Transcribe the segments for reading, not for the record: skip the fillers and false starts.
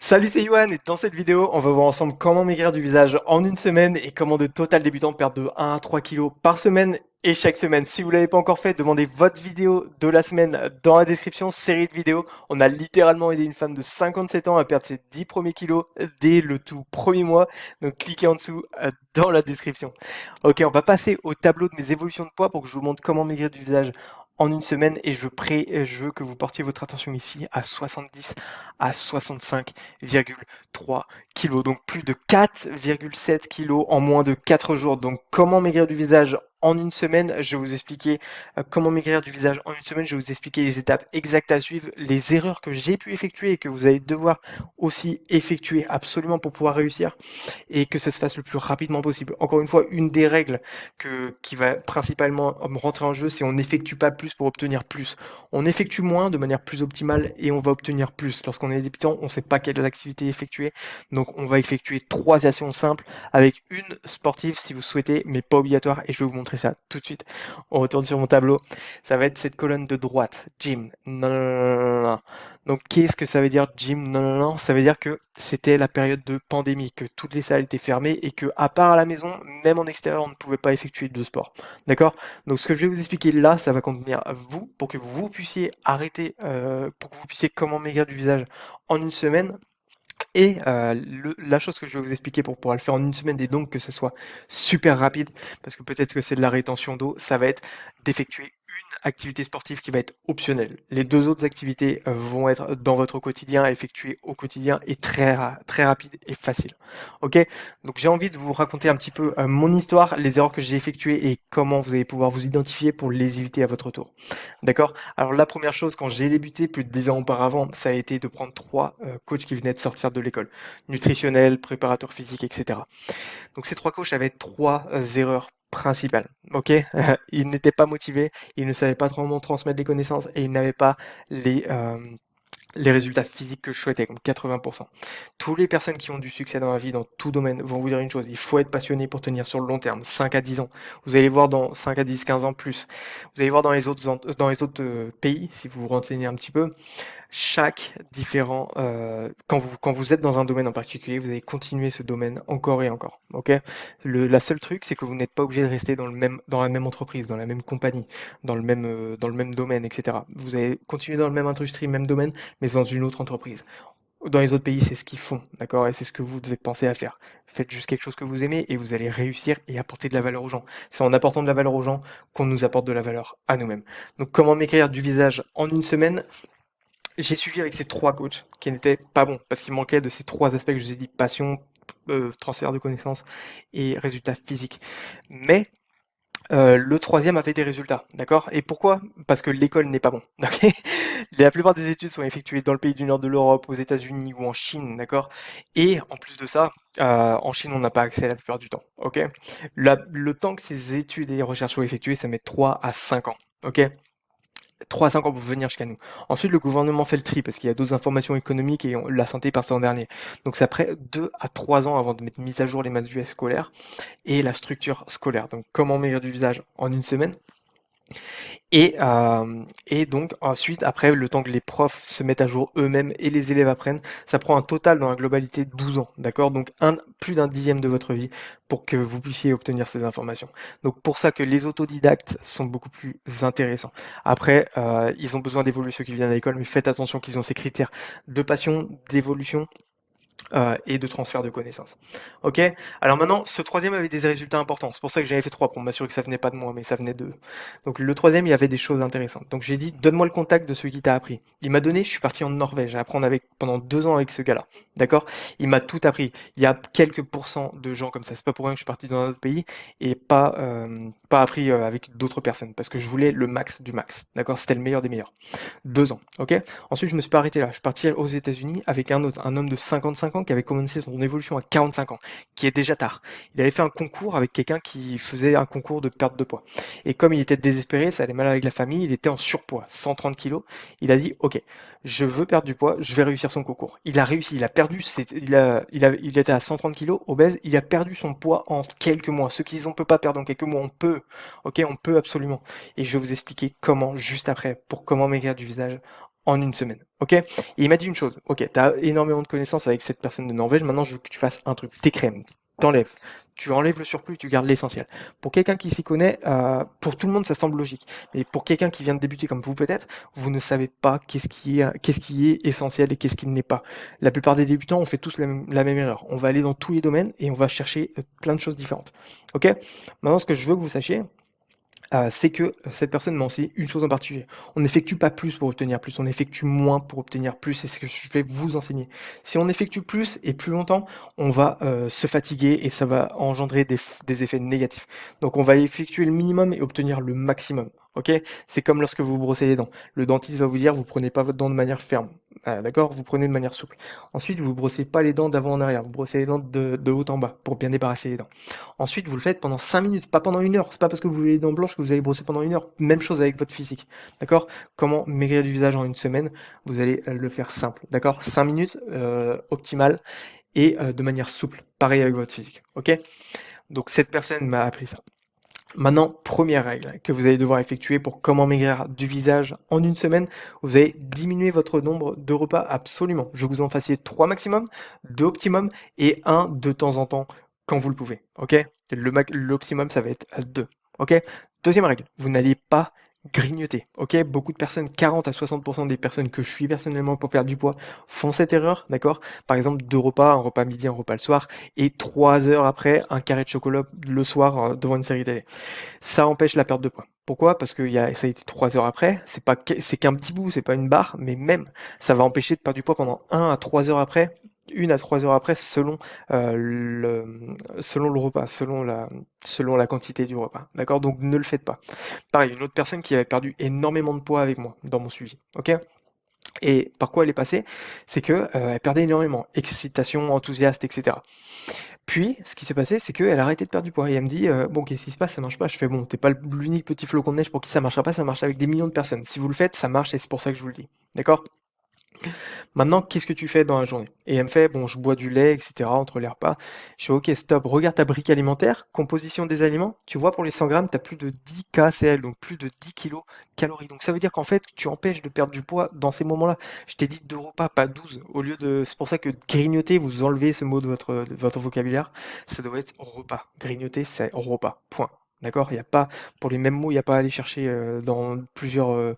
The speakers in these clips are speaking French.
Salut, c'est Yohan et dans cette vidéo, on va voir ensemble comment maigrir du visage en une semaine et comment de total débutant perdre de 1 à 3 kilos par semaine et chaque semaine. Si vous l'avez pas encore fait, demandez votre vidéo de la semaine dans la description, série de vidéos. On a littéralement aidé une femme de 57 ans à perdre ses 10 premiers kilos dès le tout premier mois. Donc cliquez en dessous dans la description. Ok, on va passer au tableau de mes évolutions de poids pour que je vous montre comment maigrir du visage en une semaine et je veux que vous portiez votre attention ici à 70 à 65,3 kilos, donc plus de 4,7 kilos en moins de 4 jours. Donc comment maigrir du visage en une semaine, je vais vous expliquer comment maigrir du visage en une semaine, je vais vous expliquer les étapes exactes à suivre, les erreurs que j'ai pu effectuer et que vous allez devoir aussi effectuer absolument pour pouvoir réussir et que ça se fasse le plus rapidement possible. Encore une fois, une des règles qui va principalement rentrer en jeu, c'est on n'effectue pas plus pour obtenir plus. On effectue moins de manière plus optimale et on va obtenir plus. Lorsqu'on est débutant, on ne sait pas quelles activités effectuer, donc on va effectuer 3 actions simples avec une sportive si vous souhaitez, mais pas obligatoire, et je vais vous montrer ça tout de suite. On retourne sur mon tableau. Ça va être cette colonne de droite, gym. Non, non, non, non, non. Donc qu'est-ce que ça veut dire gym? Non, non, non, ça veut dire que c'était la période de pandémie, que toutes les salles étaient fermées et que, à part à la maison, même en extérieur, on ne pouvait pas effectuer de sport. D'accord? Donc ce que je vais vous expliquer là, ça va contenir vous, pour que vous puissiez arrêter, pour que vous puissiez comment maigrir du visage en une semaine. Et la chose que je vais vous expliquer pour pouvoir le faire en une semaine et donc que ce soit super rapide, parce que peut-être que c'est de la rétention d'eau, ça va être d'effectuer une activité sportive qui va être optionnelle. Les deux autres activités vont être dans votre quotidien, effectuées au quotidien et très rapide et facile. Ok? Donc j'ai envie de vous raconter un petit peu mon histoire, les erreurs que j'ai effectuées et comment vous allez pouvoir vous identifier pour les éviter à votre tour. D'accord? Alors la première chose, quand j'ai débuté plus de 10 ans auparavant, ça a été de prendre trois coachs qui venaient de sortir de l'école, nutritionnel, préparateur physique, etc. Donc ces trois coachs avaient trois erreurs principales. Ok, ils n'étaient pas motivés, ils ne savaient pas comment transmettre les connaissances et ils n'avaient pas les les résultats physiques que je souhaitais, comme 80%. Toutes les personnes qui ont du succès dans la vie, dans tout domaine, vont vous dire une chose, il faut être passionné pour tenir sur le long terme, 5 à 10 ans. Vous allez voir dans 5 à 10, 15 ans plus. Vous allez voir dans les autres pays, si vous vous renseignez un petit peu, chaque différent, quand vous êtes dans un domaine en particulier, vous allez continuer ce domaine encore et encore. Ok. La seule truc, c'est que vous n'êtes pas obligé de rester dans la même entreprise, dans la même compagnie, dans le même domaine, etc. Vous allez continuer dans le même industrie, même domaine, mais dans une autre entreprise. Dans les autres pays, c'est ce qu'ils font, d'accord? Et c'est ce que vous devez penser à faire. Faites juste quelque chose que vous aimez et vous allez réussir et apporter de la valeur aux gens. C'est en apportant de la valeur aux gens qu'on nous apporte de la valeur à nous-mêmes. Donc, comment m'écrire du visage en une semaine? J'ai suivi avec ces trois coachs qui n'étaient pas bons parce qu'il manquait de ces trois aspects que je vous ai dit, passion, transfert de connaissances et résultats physiques. Mais le troisième avait des résultats, d'accord? Et pourquoi? Parce que l'école n'est pas bon. Ok. La plupart des études sont effectuées dans le pays du nord de l'Europe, aux États-Unis ou en Chine, d'accord? Et en plus de ça, en Chine, on n'a pas accès la plupart du temps, ok? Le temps que ces études et recherches soient effectuées, ça met 3 à 5 ans, ok? 3 à 5 ans pour venir jusqu'à nous. Ensuite, le gouvernement fait le tri parce qu'il y a d'autres informations économiques et la santé passe en dernier. Donc, c'est après 2 à 3 ans avant de mettre mise à jour les manuels scolaires et la structure scolaire. Donc, comment maigrir du visage en une semaine? Et donc ensuite, après, le temps que les profs se mettent à jour eux-mêmes et les élèves apprennent, ça prend un total dans la globalité 12 ans, d'accord? Donc plus d'un dixième de votre vie pour que vous puissiez obtenir ces informations. Donc pour ça que les autodidactes sont beaucoup plus intéressants. Après, ils ont besoin d'évoluer ceux qui viennent à l'école, mais faites attention qu'ils ont ces critères de passion, d'évolution et de transfert de connaissances. Ok. Alors maintenant, ce troisième avait des résultats importants. C'est pour ça que j'avais fait trois pour m'assurer que ça venait pas de moi, mais ça venait d'eux. Donc le troisième, il y avait des choses intéressantes. Donc j'ai dit, donne-moi le contact de celui qui t'a appris. Il m'a donné, je suis parti en Norvège à apprendre avec pendant 2 ans avec ce gars-là. D'accord. Il m'a tout appris. Il y a quelques pourcents de gens comme ça. C'est pas pour rien que je suis parti dans un autre pays et pas appris avec d'autres personnes parce que je voulais le max du max. D'accord. C'était le meilleur des meilleurs. 2 ans, ok. Ensuite, je me suis pas arrêté là. Je suis parti aux États-Unis avec un autre, un homme de 55 ans qui avait commencé son évolution à 45 ans, qui est déjà tard. Il avait fait un concours avec quelqu'un qui faisait un concours de perte de poids. Et comme il était désespéré, ça allait mal avec la famille, il était en surpoids, 130 kilos. Il a dit, ok, je veux perdre du poids, je vais réussir son concours. Il a réussi, il a perdu, il était à 130 kilos, obèse, il a perdu son poids en quelques mois. Ceux qui disent on peut pas perdre en quelques mois, on peut. Ok, on peut absolument. Et je vais vous expliquer comment juste après, pour comment maigrir du visage en une semaine, ok? Et il m'a dit une chose, ok, tu as énormément de connaissances avec cette personne de Norvège, maintenant je veux que tu fasses un truc, tes crèmes, t'enlèves, tu enlèves le surplus, tu gardes l'essentiel. Pour quelqu'un qui s'y connaît, pour tout le monde ça semble logique, mais pour quelqu'un qui vient de débuter comme vous peut-être, vous ne savez pas qu'est-ce qui est essentiel et qu'est-ce qui ne l'est pas. La plupart des débutants, on fait tous la même erreur, on va aller dans tous les domaines et on va chercher plein de choses différentes, ok? Maintenant ce que je veux que vous sachiez, c'est que cette personne m'a enseigné une chose en particulier. On n'effectue pas plus pour obtenir plus, on effectue moins pour obtenir plus, c'est ce que je vais vous enseigner. Si on effectue plus et plus longtemps, on va se fatiguer et ça va engendrer des effets négatifs. Donc on va effectuer le minimum et obtenir le maximum. Ok? C'est comme lorsque vous vous brossez les dents. Le dentiste va vous dire, vous prenez pas votre dent de manière ferme. D'accord? Vous prenez de manière souple. Ensuite, vous brossez pas les dents d'avant en arrière, vous brossez les dents de haut en bas pour bien débarrasser les dents. Ensuite, vous le faites pendant 5 minutes, pas pendant 1 heure. C'est pas parce que vous avez les dents blanches que vous allez brosser pendant 1 heure. Même chose avec votre physique. D'accord? Comment maigrir du visage en une semaine? Vous allez le faire simple. D'accord? 5 minutes, optimal, et de manière souple. Pareil avec votre physique. Ok? Donc cette personne m'a appris ça. Maintenant, première règle que vous allez devoir effectuer pour comment maigrir du visage en une semaine, vous allez diminuer votre nombre de repas absolument. Je vous en fassiez 3 maximum, 2 optimum et un de temps en temps quand vous le pouvez. Ok? L'optimum, ça va être 2. Ok? Deuxième règle, vous n'allez pas grignoter. Ok? Beaucoup de personnes, 40 à 60% des personnes que je suis personnellement pour perdre du poids, font cette erreur. D'accord? Par exemple, 2 repas, un repas midi, un repas le soir, et 3 heures après, un carré de chocolat le soir devant une série télé. Ça empêche la perte de poids. Pourquoi? Parce que ça a été 3 heures après, c'est qu'un petit bout, c'est pas une barre, mais même, ça va empêcher de perdre du poids pendant 1 à 3 heures après, 1 à 3 heures après, selon le repas, selon la quantité du repas. D'accord? Donc ne le faites pas. Pareil, une autre personne qui avait perdu énormément de poids avec moi dans mon suivi. Ok? Et par quoi elle est passée? C'est que elle perdait énormément. Excitation, enthousiaste, etc. Puis, ce qui s'est passé, c'est qu'elle a arrêté de perdre du poids et elle me dit bon, qu'est-ce qui se passe? Ça marche pas. Je fais bon, t'es pas l'unique petit flocon de neige pour qui ça marchera pas, ça marche avec des millions de personnes. Si vous le faites, ça marche et c'est pour ça que je vous le dis. D'accord? Maintenant, qu'est-ce que tu fais dans la journée? Et elle me fait, bon, je bois du lait, etc. entre les repas. Je fais, ok, stop, regarde ta brique alimentaire, composition des aliments. Tu vois, pour les 100 grammes, tu as plus de 10 kcal, donc plus de 10 kilocalories. Donc ça veut dire qu'en fait, tu empêches de perdre du poids dans ces moments-là. Je t'ai dit 2 repas, pas 12. Au lieu de, c'est pour ça que grignoter, vous enlevez ce mot de votre vocabulaire. Ça doit être repas. Grignoter, c'est repas. Point. D'accord? Il y a pas, pour les mêmes mots, il n'y a pas à aller chercher dans plusieurs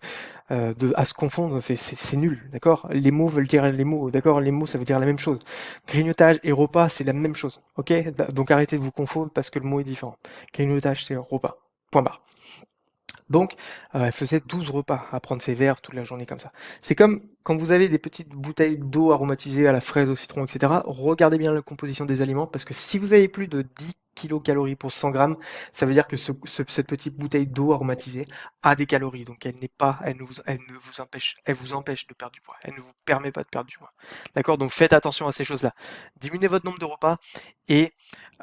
à se confondre, c'est nul, d'accord? Les mots veulent dire les mots, d'accord? Les mots, ça veut dire la même chose. Grignotage et repas, c'est la même chose, ok? Donc arrêtez de vous confondre parce que le mot est différent. Grignotage, c'est repas. Point barre. Donc, elle faisait 12 repas à prendre ses verres toute la journée comme ça. C'est comme quand vous avez des petites bouteilles d'eau aromatisées à la fraise, au citron, etc. Regardez bien la composition des aliments parce que si vous avez plus de 10 kilocalories pour 100 grammes, ça veut dire que cette petite bouteille d'eau aromatisée a des calories. Donc elle n'est pas, elle vous empêche de perdre du poids. Elle ne vous permet pas de perdre du poids. D'accord? Donc faites attention à ces choses-là. Diminuez votre nombre de repas et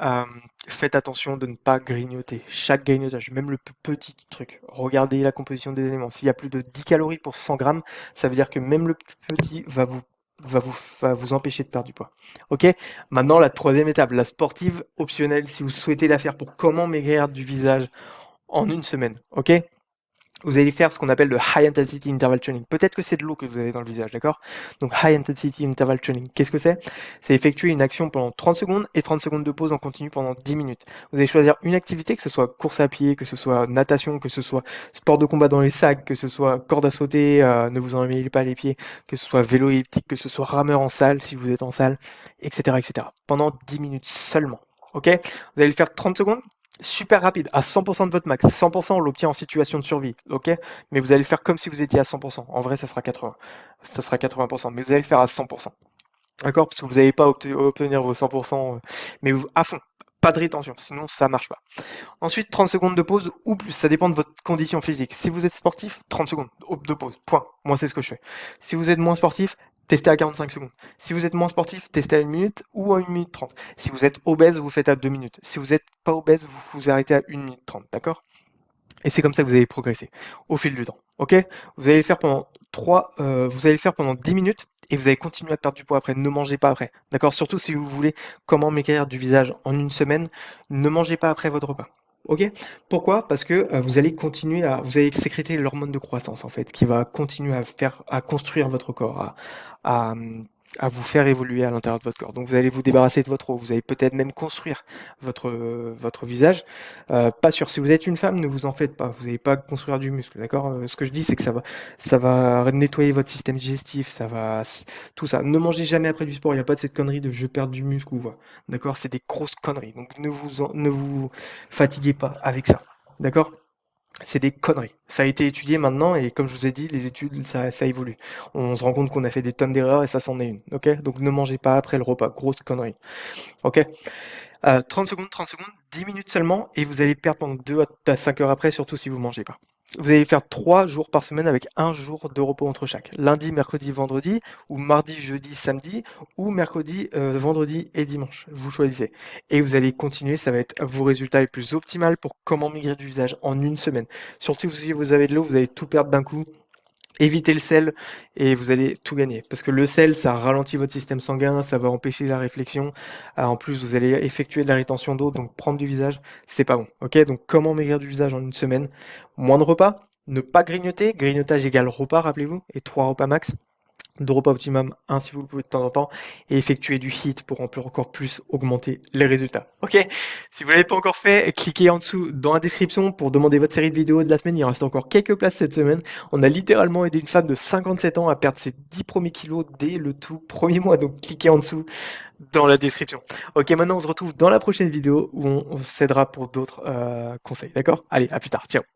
euh, faites attention de ne pas grignoter. Chaque grignotage, même le plus petit truc. Regardez la composition des éléments. S'il y a plus de 10 calories pour 100 grammes, ça veut dire que même le plus petit va vous empêcher de perdre du poids. Ok? Maintenant, la troisième étape, la sportive optionnelle, si vous souhaitez la faire pour comment maigrir du visage en une semaine. Ok? Vous allez faire ce qu'on appelle le High Intensity Interval Training. Peut-être que c'est de l'eau que vous avez dans le visage, d'accord? Donc High Intensity Interval Training, qu'est-ce que c'est? C'est effectuer une action pendant 30 secondes et 30 secondes de pause en continu pendant 10 minutes. Vous allez choisir une activité, que ce soit course à pied, que ce soit natation, que ce soit sport de combat dans les sacs, que ce soit corde à sauter, ne vous en mêlez pas les pieds, que ce soit vélo elliptique, que ce soit rameur en salle si vous êtes en salle, etc., etc. Pendant 10 minutes seulement. Ok? Vous allez le faire 30 secondes, super rapide, à 100% de votre max. 100%, on l'obtient en situation de survie, ok? Mais vous allez le faire comme si vous étiez à 100%. En vrai, ça sera 80. Ça sera 80%, mais vous allez le faire à 100%. D'accord? Parce que vous n'allez pas obtenir vos 100%, mais à fond. Pas de rétention, sinon ça marche pas. Ensuite, 30 secondes de pause ou plus, ça dépend de votre condition physique. Si vous êtes sportif, 30 secondes de pause, point. Moi, c'est ce que je fais. Si vous êtes moins sportif, testez à 45 secondes. Si vous êtes moins sportif, testez à 1 minute ou à 1 minute 30. Si vous êtes obèse, vous faites à 2 minutes. Si vous n'êtes pas obèse, vous vous arrêtez à 1 minute 30, d'accord? Et c'est comme ça que vous allez progresser au fil du temps. Ok? Vous allez le faire pendant vous allez le faire pendant 10 minutes et vous allez continuer à perdre du poids après. Ne mangez pas après. D'accord? Surtout si vous voulez comment maigrir du visage en une semaine, ne mangez pas après votre repas. OK? Pourquoi? Parce que, vous allez sécréter l'hormone de croissance, en fait, qui va continuer à construire votre corps, à, mmh, à vous faire évoluer à l'intérieur de votre corps. Donc vous allez vous débarrasser de votre eau, vous allez peut-être même construire votre visage. Pas sûr, si vous êtes une femme, ne vous en faites pas, vous allez pas construire du muscle, d'accord? Ce que je dis, c'est que ça va nettoyer votre système digestif, ça va tout ça. Ne mangez jamais après du sport, il y a pas de cette connerie de: «Je perds du muscle» ou quoi, d'accord? C'est des grosses conneries, donc ne vous fatiguez pas avec ça, d'accord? C'est des conneries. Ça a été étudié maintenant et comme je vous ai dit, les études, ça évolue. On se rend compte qu'on a fait des tonnes d'erreurs et ça c'en est une, ok? Donc ne mangez pas après le repas, grosse connerie, ok? 30 secondes, 10 minutes seulement et vous allez perdre pendant 2 à 5 heures après, surtout si vous mangez pas. Vous allez faire 3 jours par semaine avec un jour de repos entre chaque. Lundi, mercredi, vendredi, ou mardi, jeudi, samedi, ou mercredi, vendredi et dimanche. Vous choisissez. Et vous allez continuer, ça va être vos résultats les plus optimaux pour comment maigrir du visage en une semaine. Surtout si vous avez de l'eau, vous allez tout perdre d'un coup. Évitez le sel et vous allez tout gagner. Parce que le sel, ça ralentit votre système sanguin, ça va empêcher la réflexion. En plus, vous allez effectuer de la rétention d'eau, donc prendre du visage, c'est pas bon. Ok, donc comment maigrir du visage en une semaine? Moins de repas, ne pas grignoter. Grignotage égale repas, rappelez-vous, et 3 repas max. 2 repas optimum, un si vous le pouvez de temps en temps, et effectuer du HIIT pour encore plus augmenter les résultats. Ok? Si vous ne l'avez pas encore fait, cliquez en dessous dans la description pour demander votre série de vidéos de la semaine. Il reste encore quelques places cette semaine. On a littéralement aidé une femme de 57 ans à perdre ses 10 premiers kilos dès le tout premier mois. Donc cliquez en dessous dans la description. Ok, maintenant on se retrouve dans la prochaine vidéo où on s'aidera pour d'autres conseils. D'accord? Allez, à plus tard. Ciao.